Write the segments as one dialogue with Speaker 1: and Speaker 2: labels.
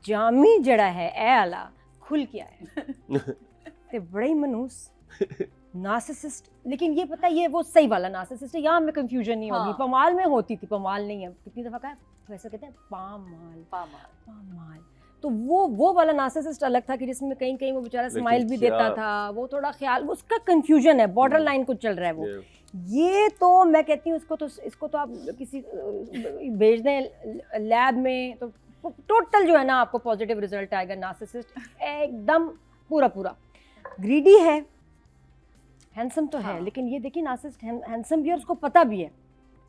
Speaker 1: जामी जड़ा है ए आला खुल के आया ते बड़ा ही मनूस नार्सिसिस्ट। लेकिन ये पता है ये वो सही वाला नार्सिसिस्ट है, यहाँ में कंफ्यूजन नहीं होगी। पमाल में होती थी, पमाल नहीं है। कितनी दफा कहा वैसे कहते हैं पामाल पामाल। तो वो वाला नार्सिसिस्ट अलग था कि जिसमें कहीं कहीं वो बेचारा स्माइल भी देता था, वो थोड़ा ख्याल, उसका कंफ्यूजन है, बॉर्डर लाइन कुछ चल रहा है वो। ये तो मैं कहती हूँ इसको तो आप किसी भेज दें लैब में तो टोटल जो है ना आपको पॉजिटिव रिजल्ट आएगा। नार्सिसिस्ट एकदम पूरा ग्रीडी है, हैंडसम तो है, लेकिन ये देखिए नार्सिसिस्ट हैंडसम भी है, उसको पता भी है,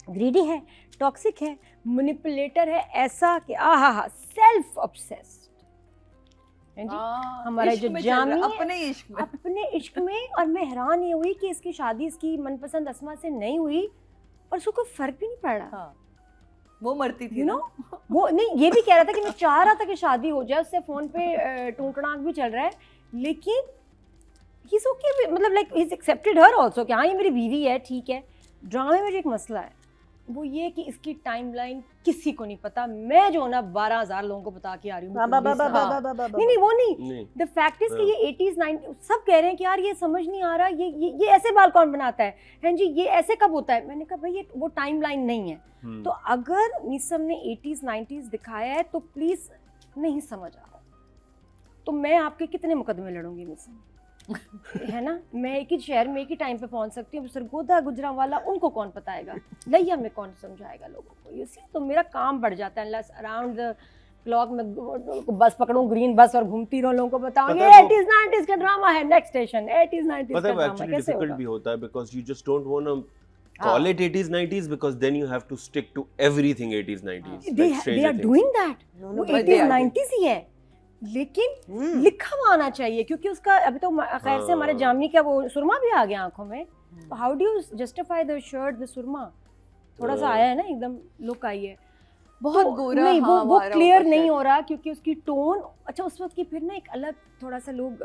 Speaker 1: ग्रीडी है, टॉक्सिक है, मैनिपुलेटर है, ऐसा कि आहा सेल्फ ऑब्सेस्ड है जी। हमारा जो जामी अपने इश्क में, और मैं हैरान ये हुई कि इसकी शादी इसकी मनपसंद अस्मा से नहीं हुई और उसको कोई फर्क भी नहीं पड़ रहा।
Speaker 2: वो मरती थी ना
Speaker 1: वो नहीं, ये भी कह रहा था कि मैं चाह रहा था कि शादी हो जाए, उससे फोन पे टूंकड़ाक भी चल रहा है, लेकिन he's okay, मतलब like he's accepted her also कि हाँ ये मेरी बीवी है, ठीक है। ड्रामे में जो एक मसला है वो ये कि इसकी टाइमलाइन किसी को नहीं पता। मैं जो ना 12,000 लोगों को बता के आ रही हूँ। नहीं वो नहीं, द फैक्ट इज कि ये 80s 90s सब कह रहे हैं कि यार ये समझ नहीं आ रहा, ये ऐसे बाल कौन बनाता है, हैं जी ये ऐसे कब होता है। मैंने कहा भाई ये वो टाइमलाइन नहीं है। तो अगर मीसम ने 80s 90s दिखाया है तो प्लीज नहीं समझ आ रहा तो मैं आपके कितने मुकदमे लड़ूंगी मीसम है ना। मैं एक ही शहर में एक ही टाइम पे पहुंच सकती हूँ, सरगोदा गुजरांवाला उनको कौन बताएगा, लैया में कौन समझाएगा लोगों को। यू सी तो मेरा काम बढ़ जाता है, अनलेस अराउंड द क्लॉक में बस पकड़ूं ग्रीन बस और घूमती रहूं, लोगों को बताऊंगी 80s 90s का ड्रामा है, नेक्स्ट स्टेशन 80s 90s का ड्रामा। कैसे
Speaker 3: डिफिकल्ट भी होता है because you just don't want to call it 80s 90s because then you have to stick to everything 80s 90s.
Speaker 1: They are doing that. वो 80s 90s ही है, लेकिन लिखा हुआ आना चाहिए, क्योंकि उसका अभी तो खैर से हमारे जामनी का वो सुरमा भी आ गया आंखों में। तो how do you justify the shirt, the सुरमा थोड़ा सा आया है ना, एकदम लुक आई है
Speaker 2: बहुत
Speaker 1: तो
Speaker 2: गोरा।
Speaker 1: नहीं वो क्लियर नहीं हो रहा क्योंकि उसकी टोन, अच्छा उस वक्त की फिर ना एक अलग थोड़ा सा लोग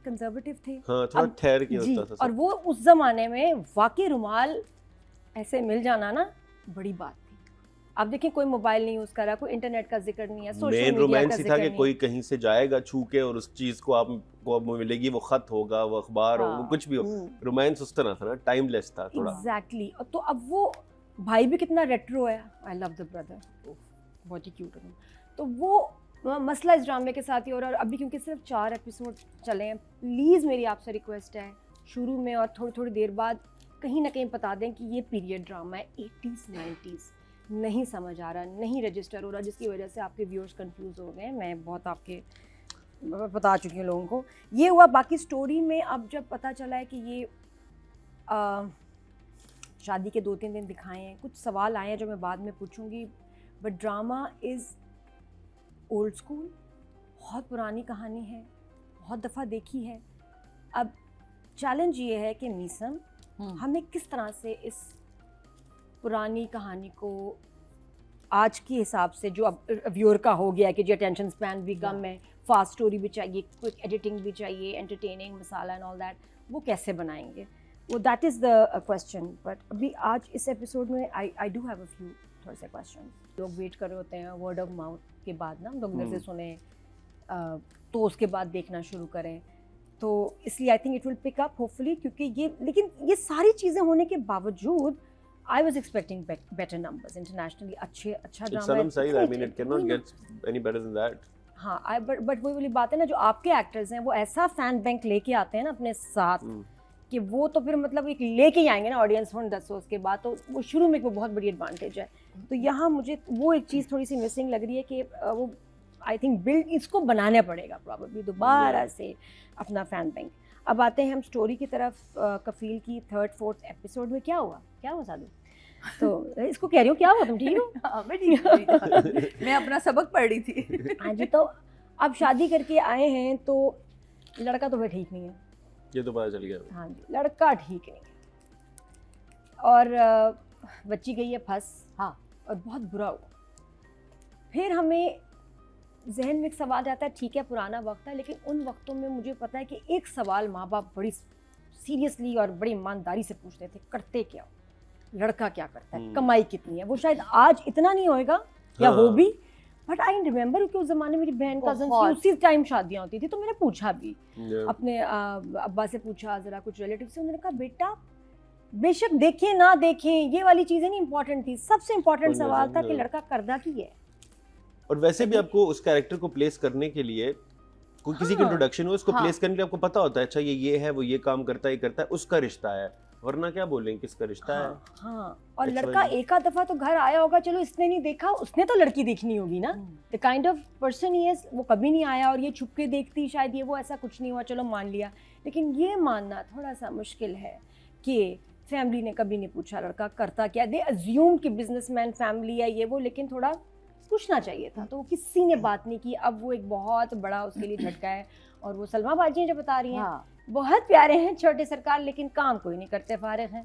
Speaker 1: कंजर्वेटिव थे,
Speaker 3: हाँ थोड़ा ठहर के होता था।
Speaker 1: और वो उस जमाने में वाकई रुमाल ऐसे मिल जाना ना बड़ी बात थी। अब देखिए कोई मोबाइल नहीं यूज कर रहा, कोई इंटरनेट का जिक्र नहीं है, सोशल मीडिया का
Speaker 3: रोमांस
Speaker 1: जिक्र
Speaker 3: था
Speaker 1: नहीं
Speaker 3: कि कोई कहीं से जाएगा छू के और उस चीज को आपको मिलेगी, वो खत होगा, वो अखबार हो, कुछ भी हो। रोमांस उस तरह था ना, टाइमलेस था थोड़ा।
Speaker 1: एग्जैक्टली। तो अब वो भाई भी कितना रेट्रो है, आई लव द ब्रदर, बहुत ही क्यूट है। तो वो मसला इस ड्रामे के साथ ही हो रहा है। और अभी क्योंकि सिर्फ 4 एपिसोड चले हैं, प्लीज़ मेरी आपसे रिक्वेस्ट है शुरू में और थोड़ी देर बाद कहीं ना कहीं बता दें कि ये पीरियड ड्रामा है 80s 90s, नहीं समझ आ रहा, नहीं रजिस्टर हो रहा, जिसकी वजह से आपके व्यूअर्स कंफ्यूज हो गए। मैं बहुत आपके बता चुकी हूँ लोगों को। ये हुआ। बाकी स्टोरी में अब जब पता चला है कि ये शादी के 2-3 दिन दिखाए हैं, कुछ सवाल आए हैं जो मैं बाद में पूछूंगी, but drama is old school, बहुत पुरानी कहानी है, बहुत दफ़ा देखी है। अब चैलेंज ये है कि मीसम हमें किस तरह से इस पुरानी कहानी को आज के हिसाब से, जो अब व्यूअर का हो गया है कि जो अटेंशन स्पैन भी कम है, फास्ट स्टोरी भी चाहिए, क्विक एडिटिंग भी चाहिए, entertaining masala and all that, वो कैसे बनाएंगे, वो that is the question. But अभी आज इस एपिसोड में I do have a few थोड़े से क्वेश्चन। लोग वेट कर रहे होते हैं वर्ड ऑफ माउथ के बाद ना, लोग इधर से सुने तो उसके बाद देखना शुरू करें, तो इसलिए I think it will pick up hopefully. क्योंकि ये, लेकिन ये सारी चीज़ें होने के बावजूद I was expecting better numbers internationally. अच्छा ड्रामा है।
Speaker 3: I mean, it cannot get any better than that.
Speaker 1: हाँ, but वही वाली बात है ना, जो आपके एक्टर्स हैं वो ऐसा फैन बैंक लेके आते हैं ना अपने साथ कि वो तो फिर मतलब एक लेके ही आएंगे ना ऑडियंस फंड 10 उसके बाद, तो वो शुरू में एक वो बहुत बड़ी एडवांटेज है। तो यहाँ मुझे वो एक चीज़ थोड़ी सी मिसिंग लग रही है कि वो आई थिंक बिल्ड इसको बनाना पड़ेगा प्रॉब्लली दोबारा से अपना फैन बैंक। अब आते हैं हम स्टोरी की तरफ। कफील की 3rd-4th एपिसोड में क्या हुआ साधु? तो इसको कह रही हूँ क्या हुआ, तुम ठीक हो?
Speaker 2: हाँ, मैं ठीक हूँ। मैं अपना सबक पढ़ रही थी।
Speaker 1: हाँ जी। तो अब शादी करके आए हैं तो लड़का तो भाई ठीक नहीं है,
Speaker 3: ये तो पता चल गया।
Speaker 1: हाँ जी, लड़का ठीक नहीं है और बच्ची गई है फंस। हाँ, और बहुत बुरा हुआ। फिर हमें जहन में एक सवाल आता है, ठीक है पुराना वक्त है, लेकिन उन वक्तों में मुझे पता है कि एक सवाल माँ बाप बड़ी सीरियसली और बड़ी ईमानदारी से पूछते थे, करते क्या हो, लड़का क्या करता है, कमाई कितनी है। वो शायद आज इतना नहीं होएगा या हो भी, बट आई रिमेम्बर कि उस जमाने मेरी बहन कजन की
Speaker 2: बहुत।
Speaker 1: उसी टाइम शादियां होती थी, तो मैंने पूछा भी
Speaker 3: Yeah.
Speaker 1: अपने अब्बा से पूछा, जरा कुछ रिलेटिव से, उन्होंने कहा बेटा बेशक देखें ना देखें ये वाली चीजें नहीं इंपॉर्टेंट थी, सबसे इम्पोर्टेंट
Speaker 3: कौन
Speaker 1: सवाल था
Speaker 3: जाने,
Speaker 1: कि
Speaker 3: हाँ।
Speaker 1: लड़का करदा की है।
Speaker 3: और वैसे भी आपको उस कैरेक्टर को प्लेस करने के लिए कोई किसी की
Speaker 1: हाँ।
Speaker 3: इंट्रोडक्शन हो, उसको
Speaker 2: हाँ।
Speaker 3: प्लेस करने के लिए आपको पता होता है अच्छा ये है, वो ये काम करता है, ये करता है, उसका रिश्ता है, वरना क्या बोलेंगे किसका रिश्ता है।
Speaker 1: हाँ, और
Speaker 3: It's
Speaker 1: लड़का
Speaker 3: very-
Speaker 1: एक आध दफा तो घर आया होगा, चलो इसने नहीं देखा, उसने तो लड़की देखनी होगी ना, द काइंड ऑफ पर्सन ही है, वो कभी नहीं आया और ये छुप के देखती, शायद ये वो, ऐसा कुछ नहीं हुआ, चलो मान लिया। लेकिन ये मानना थोड़ा सा मुश्किल है कि फैमिली ने कभी नहीं पूछा लड़का करता क्या, दे अज्यूम कि बिजनेसमैन फैमिली है ये वो, लेकिन थोड़ा पूछना चाहिए था, तो किसी ने बात नहीं की। अब वो एक बहुत बड़ा उसके लिए झटका है, और वो सलमा बाजी हैं जो बता रही हैं,
Speaker 2: हाँ।
Speaker 1: बहुत प्यारे हैं छोटे सरकार, लेकिन काम कोई नहीं करते, फारिग हैं,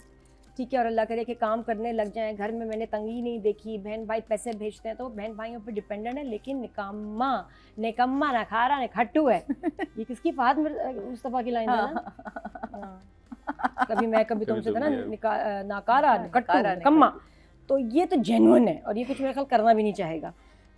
Speaker 1: ठीक है, और अल्लाह करे कि काम करने लग जाएं। घर में मैंने तंगी नहीं देखी, बहन भाई पैसे भेजते हैं तो बहन भाइयों पे डिपेंडेंट है, लेकिन निकम्मा ना खारा ना खट्टू है। ये किसकी फहद मुस्तफा की लाइन है ना? हाँ। कभी मैं कभी तुमसे था ना, नाकारा कट्टू निकम्मा, तो ये तो जेन्युइन है, और ये कुछ मेरा ख्याल करना भी नहीं चाहेगा।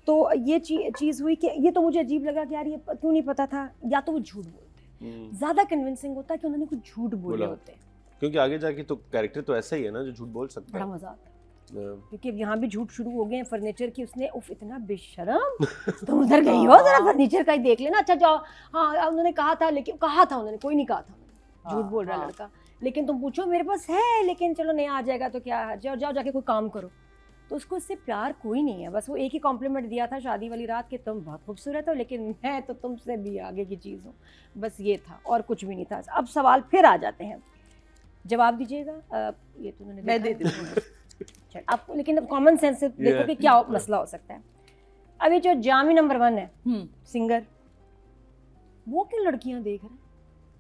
Speaker 1: तो ये चीज़ हुई कि ये तो मुझे अजीब लगा कि यार ये क्यों नहीं पता था, या तो वो झूठ बोलते, ज़्यादा कन्विंसिंग होता कि उन्होंने कुछ झूठ बोले होते,
Speaker 3: क्योंकि आगे जाके तो कैरेक्टर तो ऐसा ही है ना जो झूठ बोल सकता
Speaker 1: बड़ा
Speaker 3: है।
Speaker 1: मजा आता है। क्योंकि अब यहाँ भी झूठ शुरू हो गए हैं फर्नीचर की, उसने उफ इतना बेशरम, तुम उधर गई हो, जरा फर्नीचर का ही देख लेना, अच्छा जाओ। हाँ उन्होंने कहा था, लेकिन कहा था उन्होंने, कोई नहीं कहा था, झूठ बोल रहा है लड़का, लेकिन तुम पूछो मेरे पास है, लेकिन चलो नहीं आ जाएगा तो क्या, जाओ जाओ जाके कोई काम करो। तो उसको इससे प्यार कोई नहीं है, बस वो एक ही कॉम्प्लीमेंट दिया था शादी वाली रात कि तुम बहुत खूबसूरत हो, लेकिन मैं तो तुमसे भी आगे की चीज़ हूँ, बस ये था और कुछ भी नहीं था। अब सवाल फिर आ जाते हैं, जवाब दीजिएगा। ये तो उन्होंने
Speaker 2: मैं दे
Speaker 1: देखा है।
Speaker 2: देती
Speaker 1: चल, आप लेकिन कॉमन सेंस से देखो कि क्या मसला हो सकता है। अभी जो जामी नंबर 1 है
Speaker 2: हूँ।
Speaker 1: सिंगर, वो क्यों लड़कियां देख रहे हैं?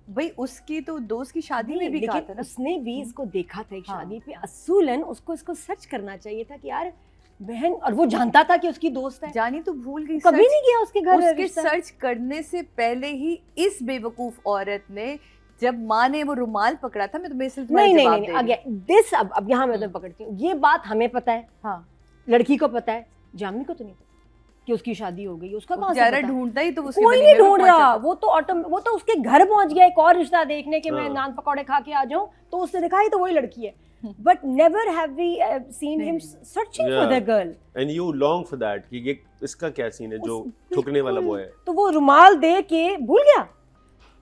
Speaker 2: भाई उसकी तो दोस्त की शादी में भी कहा
Speaker 1: लेकिन
Speaker 2: था ना,
Speaker 1: उसने भी इसको देखा था एक
Speaker 2: हाँ,
Speaker 1: शादी पे, असूलन उसको इसको सर्च करना चाहिए था कि यार बहन, और वो जानता था कि उसकी दोस्त है,
Speaker 2: जानी तो भूल गई,
Speaker 1: कभी
Speaker 2: search-
Speaker 1: नहीं गया उसके घर
Speaker 2: उसके
Speaker 1: रिश्ता।
Speaker 2: सर्च करने से पहले ही इस बेवकूफ औरत ने, जब माँ ने वो रुमाल पकड़ा था, मैं तुम्हें सिर्फ
Speaker 1: नहीं नहीं नहीं, आगे दिस, अब यहाँ मैं तुम्हें पकड़ती हूँ, ये बात हमें पता है,
Speaker 2: हाँ,
Speaker 1: लड़की को पता है, जामी को तो नहीं पता कि उसकी शादी हो गई, उसका कहाँ से
Speaker 2: बेचारा
Speaker 1: पता?
Speaker 2: ढूंढता ही तो उसके
Speaker 1: कोई
Speaker 2: गली
Speaker 1: नहीं
Speaker 2: में वो
Speaker 1: ढूंढ
Speaker 2: पहुंचा
Speaker 1: रहा,
Speaker 2: था।
Speaker 1: वो तो उसके घर पहुंच गया एक और रिश्ता देखने के, मैं
Speaker 3: हाँ।
Speaker 1: नान पकौड़े खा के आ जाऊं, तो उसने देखा ही तो वही लड़की है, but never have we seen him searching for the girl.
Speaker 3: And you long for that कि ये इसका क्या सीन है जो ठुकने वाला वो है।
Speaker 1: तो वो रुमाल दे के भूल गया,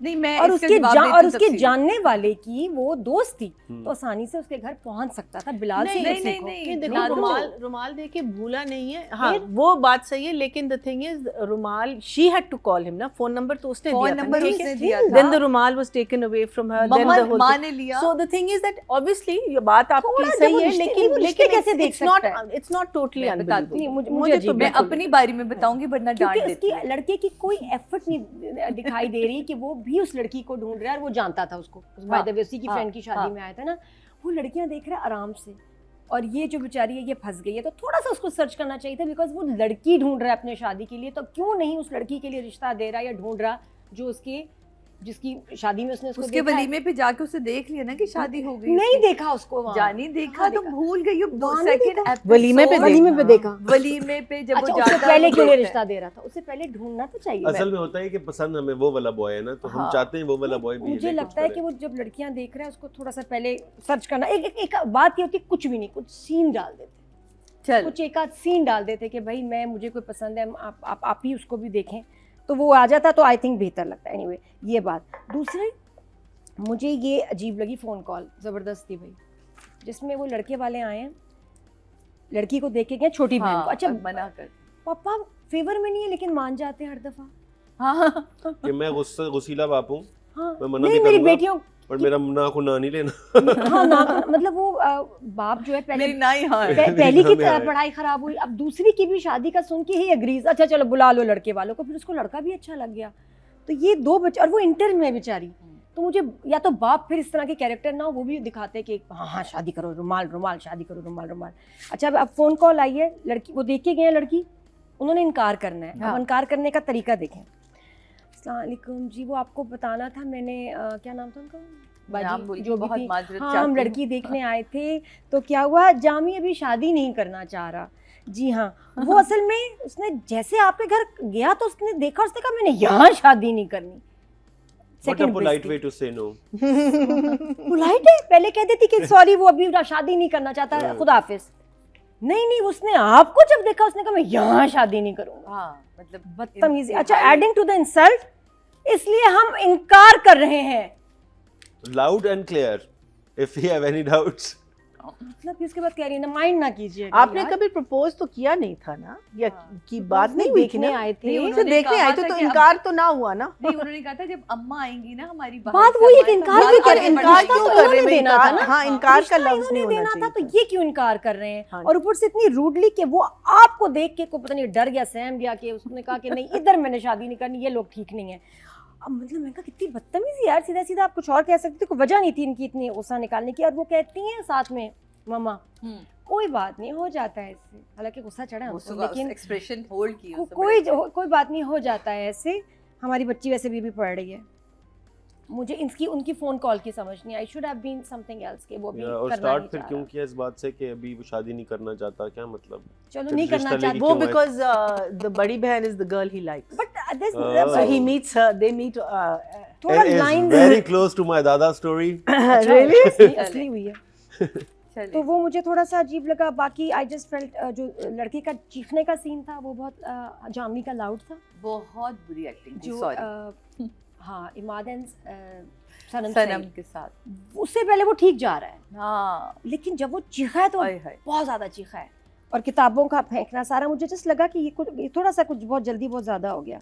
Speaker 2: नहीं मैं
Speaker 1: और
Speaker 2: इसका
Speaker 1: उसके
Speaker 2: जवाब देती
Speaker 1: और
Speaker 2: हूँ
Speaker 1: उसके
Speaker 2: तफसील।
Speaker 1: जानने वाले की वो दोस्त थी,
Speaker 3: हम्म।
Speaker 1: तो आसानी से उसके घर पहुंच सकता था। बिलाल से
Speaker 2: नहीं,
Speaker 1: कुछ
Speaker 2: नहीं,
Speaker 1: सीखो।
Speaker 2: नहीं,
Speaker 4: कि देखो
Speaker 1: नहीं,
Speaker 4: रुमाल दे के भूला नहीं है, हाँ
Speaker 1: फिर?
Speaker 4: वो बात सही है, लेकिन द थिंग इज रुमाल she had to call him ना, फोन नंबर तो उसने
Speaker 2: फोन
Speaker 4: दिया था,
Speaker 2: नंबर
Speaker 4: ठीक
Speaker 2: उसने
Speaker 4: है?
Speaker 2: दिया था।
Speaker 4: Then the रुमाल was taken away from her, then the whole
Speaker 2: माँ
Speaker 4: thing.
Speaker 2: ने लिया।
Speaker 4: So the thing is that obviously ये बात आपकी
Speaker 1: थोड़ा
Speaker 4: सही
Speaker 1: जब
Speaker 4: है,
Speaker 1: रिश्ते-
Speaker 4: लेकिन
Speaker 1: वो रिश्ते कैसे देख
Speaker 4: it's not
Speaker 1: सकता है?
Speaker 4: it's not totally
Speaker 2: मैं बताती
Speaker 4: unbelievable.
Speaker 1: हूँ, मुझे
Speaker 4: मुझे तो
Speaker 1: अजीब
Speaker 2: मैं
Speaker 1: बिल्कुल।
Speaker 2: अपनी बारी में बताऊंगी, वरना डांट
Speaker 1: क्योंकि
Speaker 2: देती
Speaker 1: उसकी लड़के की कोई एफर्ट नहीं दिखाई दे रही कि वो भी उस लड़की को ढूंढ रहा है, और वो जानता था उसको, बाय द वे उसी की
Speaker 2: हाँ,
Speaker 1: फ्रेंड की शादी
Speaker 2: हाँ।
Speaker 1: में आया था ना, वो लड़कियां देख रहा है आराम से, और ये जो बेचारी है ये फंस गई है, तो थोड़ा सा उसको सर्च करना चाहिए था, बिकॉज वो लड़की ढूंढ रहा है अपने शादी के लिए, तो क्यों नहीं उस लड़की के लिए रिश्ता दे रहा है या ढूंढ रहा जो उसके, जिसकी शादी में उसने उसको
Speaker 2: उसके
Speaker 1: देखा है।
Speaker 2: वलीमे पे जाके उसे देख लिया ना कि शादी हो गई
Speaker 1: नहीं
Speaker 2: उसकी।
Speaker 1: देखा उसको वहाँ।
Speaker 2: जानी देखा
Speaker 1: कहाँ
Speaker 2: तो
Speaker 1: देखा?
Speaker 2: भूल गई, अब
Speaker 1: वहाँ नहीं
Speaker 2: सेकंड
Speaker 1: देखा।
Speaker 4: वलीमे पे
Speaker 1: वलीमे पे देखा।
Speaker 2: वलीमे पे जब
Speaker 1: अच्छा,
Speaker 2: वो
Speaker 1: उससे
Speaker 2: जाता
Speaker 1: पहले
Speaker 2: वो
Speaker 1: क्यों नहीं
Speaker 2: देखता है।
Speaker 1: रिश्ता दे रहा था? उससे पहले ढूंढना तो चाहिए।
Speaker 3: असल में होता है कि पसंद हमें वो वाला बॉय है ना, तो हम
Speaker 2: हाँ।
Speaker 3: चाहते हैं वो वाला बॉय भी
Speaker 1: मुझे
Speaker 3: ले, कुछ
Speaker 1: लगता है
Speaker 3: करे।
Speaker 1: कि वो जब लड़कियां देख रहा है उसको थोड़ा सा पहले सर्च करना, एक बात ये होती है, कुछ भी नहीं, कुछ सीन डाल देते,
Speaker 2: चल
Speaker 1: कुछ एक आध सीन डाल देते कि भाई मैं, मुझे कोई पसंद है, आप ही उसको भी देखें, तो वो आ जाता, तो आई थिंक बेहतर लगता है। एनीवे ये बात। दूसरे मुझे ये अजीब लगी फ़ोन कॉल, ज़बरदस्त थी भाई, जिसमें वो लड़के वाले आए हैं, लड़की को देख के गए छोटी बहन
Speaker 2: हाँ,
Speaker 1: को, अच्छा
Speaker 2: अब मना कर।
Speaker 1: पापा फेवर में नहीं है लेकिन मान जाते हैं हर दफ़ा।
Speaker 2: हाँ
Speaker 3: कि मैं गुस्सीला बाप हूँ,
Speaker 1: हाँ
Speaker 3: मैं मना
Speaker 1: नहीं,
Speaker 3: भी
Speaker 1: मेरी
Speaker 3: करूंगा,
Speaker 1: बेटियों
Speaker 3: पर मेरा ना को ना नहीं लेना।
Speaker 1: हाँ ना, मतलब वो बाप जो है पहले
Speaker 2: मेरी नाई हाँ है।
Speaker 1: पहली की
Speaker 3: मेरी नाम है।
Speaker 1: पढ़ाई खराब हुई, अब दूसरी की भी शादी का सुन के ही एग्रीज, अच्छा चलो बुला लो लड़के वालों को, फिर उसको लड़का भी अच्छा लग गया, तो ये दो बच्चे, और वो इंटर में है बेचारी, तो मुझे या तो बाप फिर इस तरह के कैरेक्टर ना हो, वो भी दिखाते कि हाँ हाँ शादी करो, रुमाल रुमाल, शादी करो, रुमाल रुमाल। अच्छा अब फ़ोन कॉल आई है, लड़की वो देख के गए हैं, लड़की उन्होंने इनकार करना है।
Speaker 2: हाँ।
Speaker 1: अब इनकार करने का तरीका देखें। अस्सलाम वालेकुम जी, वो आपको बताना था, मैंने क्या नाम था उनका,
Speaker 2: नाम बोल
Speaker 1: बाजी,
Speaker 2: के
Speaker 1: जो भी
Speaker 2: बहुत
Speaker 1: थी।
Speaker 2: माजरत
Speaker 1: हाँ
Speaker 2: चाहती
Speaker 1: हम
Speaker 2: हूँ।
Speaker 1: लड़की देखने आए थे, तो क्या हुआ, जामी अभी शादी नहीं करना चाह रहा, जी हाँ, वो असल में उसने जैसे आपके घर गया तो उसने देखा, उसने कहा मैंने यहाँ शादी नहीं करनी।
Speaker 3: What a polite way to say no.
Speaker 1: Polite है, पहले कह देती कि सॉरी वो अभी शादी नहीं करना चाहता, खुदा हाफिज। नहीं, उसने आपको जब देखा उसने कहा मैं यहाँ शादी नहीं करूंगा।
Speaker 2: हाँ, मतलब
Speaker 1: बदतमीजी। अच्छा, एडिंग टू द इंसल्ट, इसलिए हम इनकार कर रहे हैं।
Speaker 3: Loud and clear. If you have any doubts.
Speaker 1: मतलब कि उसके बाद कह रही है ना, माइंड ना कीजिए।
Speaker 4: आपने कभी प्रपोज तो किया नहीं था ना, या की बात नहीं हुई थी
Speaker 1: देखने
Speaker 4: ना?
Speaker 1: आए थे।
Speaker 2: नहीं,
Speaker 4: तो
Speaker 2: उन्होंने
Speaker 4: देखने
Speaker 2: कहा
Speaker 4: आए
Speaker 2: था
Speaker 4: थे तो
Speaker 2: कि
Speaker 4: इनकार तो ना हुआ ना?
Speaker 2: नहीं, उन्होंने कहा था जब अम्मा आएंगी ना हमारी
Speaker 1: बात वही है कि इनकार
Speaker 2: बात
Speaker 1: भी कर,
Speaker 2: आगे
Speaker 1: इनकार
Speaker 2: बढ़ाएंगे।
Speaker 1: क्यों कर रहे हैं? देना था ना।
Speaker 4: हाँ, इनकार का
Speaker 1: रिश्ता
Speaker 4: लफ्ज नहीं
Speaker 1: इन्होंने
Speaker 4: होना
Speaker 1: देना था,
Speaker 4: चाहिए
Speaker 1: तो ये क्यों इनकार कर रहे हैं?
Speaker 4: हाँ।
Speaker 1: और ऊपर से इतनी रूडली कि वो आपको देख के को पता नहीं डर गया, सहम गया कि उसने कहा कि नहीं इधर मैंने शादी नहीं करनी, ये लोग ठीक नहीं है। अब मतलब मैंने कहा कितनी बदतमीजी यार, सीधा सीधा आप कुछ और कह सकते थे, कोई वजह नहीं थी इनकी इतनी गुस्सा निकालने की। और वो कहती हैं साथ में, मामा कोई बात नहीं, हो जाता है इससे। हालांकि गुस्सा चढ़ा हमको, लेकिन
Speaker 2: एक्सप्रेशन होल्ड की
Speaker 1: कोई बात नहीं, हो जाता है ऐसे। हमारी बच्ची वैसे भी पढ़ रही है, मुझे इनकी उनकी फोन कॉल की समझ नहीं आई। Should have been something else के वो भी
Speaker 3: और
Speaker 1: करना
Speaker 3: स्टार्ट
Speaker 1: नहीं
Speaker 3: फिर
Speaker 1: चाह
Speaker 3: क्यों
Speaker 1: रहा।
Speaker 3: किया इस बात से कि अभी वो शादी नहीं करना चाहता? क्या मतलब?
Speaker 1: चलो
Speaker 3: फिर
Speaker 1: नहीं
Speaker 3: रिश्ता
Speaker 1: करना
Speaker 3: लेके
Speaker 1: चाहती
Speaker 4: वो
Speaker 3: क्यों आए?
Speaker 4: बिकॉज द बड़ी बहन is the girl he likes,
Speaker 1: but this
Speaker 4: so he meets her, they meet
Speaker 1: थोड़ा
Speaker 3: It is
Speaker 1: line
Speaker 3: very close to my dada story.
Speaker 4: really
Speaker 1: असली हुई है। तो वो मुझे थोड़ा सा अजीब लगा। बाकी आई जस्ट फेल्ट जो लड़के का चीखने का सीन था वो बहुत जामी का लाउड था।
Speaker 2: बहुत बुरी एक्टिंग थी,
Speaker 1: जो
Speaker 2: सॉरी।
Speaker 1: हाँ, इमाद एंड सनम
Speaker 2: सनम
Speaker 1: सईद,
Speaker 2: के साथ
Speaker 1: उससे पहले वो ठीक जा रहा है,
Speaker 2: हाँ,
Speaker 1: लेकिन जब वो चीखा है तो
Speaker 2: आय हाय।
Speaker 1: बहुत ज़्यादा चीखा है। और किताबों का फेंकना सारा, मुझे जस्ट लगा कि ये थोड़ा सा कुछ बहुत जल्दी बहुत ज़्यादा हो गया।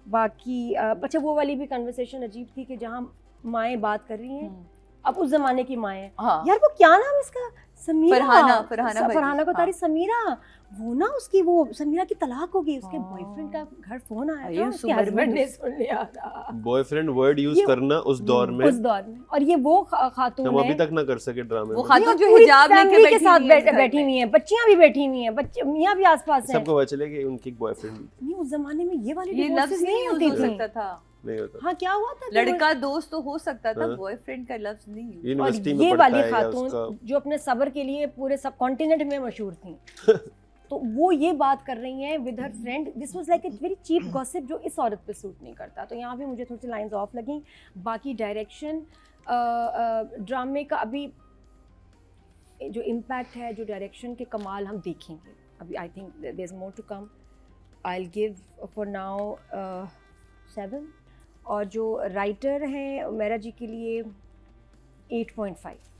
Speaker 1: बाकी अच्छा वो वाली भी कन्वर्सेशन अजीब थी कि जहाँ माएँ बात कर रही हैं, अब उस ज़माने की माएँ,
Speaker 2: हाँ,
Speaker 1: यार वो क्या नाम है इसका, समीरा,
Speaker 2: फरहाना
Speaker 1: फरहाना को
Speaker 2: हाँ।
Speaker 1: तारी समीरा, वो ना उसकी वो समीरा की तलाक हो गई, उसके बॉयफ्रेंड का घर फोन आया
Speaker 2: ये
Speaker 1: था,
Speaker 2: उस
Speaker 1: उसके
Speaker 2: उम्र में
Speaker 1: हस्बैंड ने सुन लिया था
Speaker 3: बॉयफ्रेंड वर्ड यूज
Speaker 1: ये-
Speaker 3: करना उस दौर में
Speaker 1: उस दौर में। और ये वो खातून
Speaker 3: हम अभी
Speaker 1: है,
Speaker 3: तक ना कर सके ड्रामे
Speaker 2: वो
Speaker 3: में।
Speaker 2: खातून जो
Speaker 1: पूरी
Speaker 2: हिजाब लेके
Speaker 1: फैमिली के
Speaker 2: बैठी
Speaker 1: साथ
Speaker 2: हुई है इस घर
Speaker 1: बैठी
Speaker 2: में।
Speaker 1: हुई हैं, बच्चियां भी बैठी हुई हैं, बच्चे मियां भी आसपास हैं।
Speaker 3: सबको पता चले कि उनकी बॉयफ्रेंड
Speaker 1: नहीं, उस जमाने में ये वाली
Speaker 2: ये लफ्ज
Speaker 1: divorces
Speaker 2: नहीं यूज हो
Speaker 1: होती थी।
Speaker 2: सकता था।
Speaker 3: नहीं होता।
Speaker 1: हाँ, क्या हुआ था कि
Speaker 2: लड़का दोस्त तो हो सकता था,
Speaker 3: हाँ।
Speaker 2: बॉयफ्रेंड का लफ्ज नहीं यूज।
Speaker 1: और
Speaker 3: यूनिवर्सिटी में
Speaker 1: ये
Speaker 3: पढ़ता
Speaker 1: वाली
Speaker 3: है या
Speaker 1: खातून
Speaker 3: उसका
Speaker 1: जो अपने सब्र के लिए पूरे सब कॉन्टिनेंट में मशहूर थी, तो वो ये बात कर रही हैं with her friend. This was like a very cheap gossip जो इस औरत पे सूट नहीं करता। तो यहाँ भी मुझे थोड़ी सी लाइंस ऑफ लगी। बाकी डायरेक्शन, ड्रामे का अभी जो इम्पैक्ट है, जो डायरेक्शन के कमाल हम देखेंगे अभी। I think there is more to come. I will give for now 7। और जो राइटर हैं मेरा जी के लिए 8.5।